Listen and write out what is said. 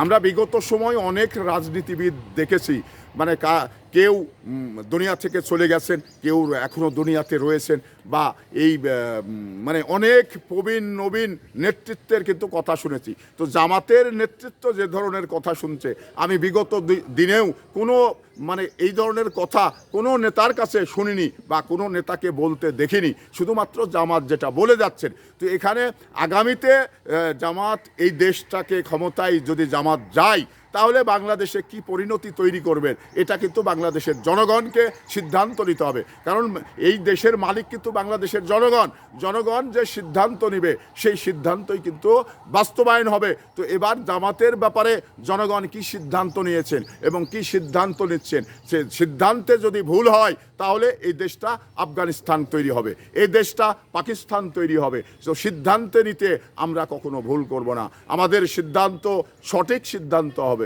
আমরা বিগত সময় অনেক রাজনীতিবিদ দেখেছি, মানে কেউ দুনিয়া থেকে চলে গেছেন, কেউ এখনও দুনিয়াতে রয়েছেন, বা এই মানে অনেক প্রবীণ নবীন নেতৃত্বের কিন্তু কথা শুনেছি। তো জামাতের নেতৃত্ব যে ধরনের কথা শুনছে, আমি বিগত দিনেও কোনো মানে এই ধরনের কথা কোনো নেতার কাছে শুনিনি বা কোনো নেতাকে বলতে দেখিনি। শুধুমাত্র জামাত যেটা বলে যাচ্ছেন। তো এখানে আগামীতে জামাত এই দেশটাকে ক্ষমতায় যদি জামাত যায়, তাহলে বাংলাদেশে কি পরিণতি তৈরি করবেন, এটা কিন্তু বাংলাদেশের জনগণকে সিদ্ধান্ত নিতে হবে। কারণ এই দেশের মালিক কিন্তু বাংলাদেশের জনগণ। জনগণ যে সিদ্ধান্ত নেবে, সেই সিদ্ধান্তই কিন্তু বাস্তবায়ন হবে। তো এবার জামাতের ব্যাপারে জনগণ কি সিদ্ধান্ত নিয়েছেন এবং কি সিদ্ধান্ত নিচ্ছেন, সে সিদ্ধান্তে যদি ভুল হয়, তাহলে এই দেশটা আফগানিস্তান তৈরি হবে, এই দেশটা পাকিস্তান তৈরি হবে। তো সিদ্ধান্তে নিতে আমরা কখনো ভুল করব না। আমাদের সিদ্ধান্ত সঠিক সিদ্ধান্ত হবে।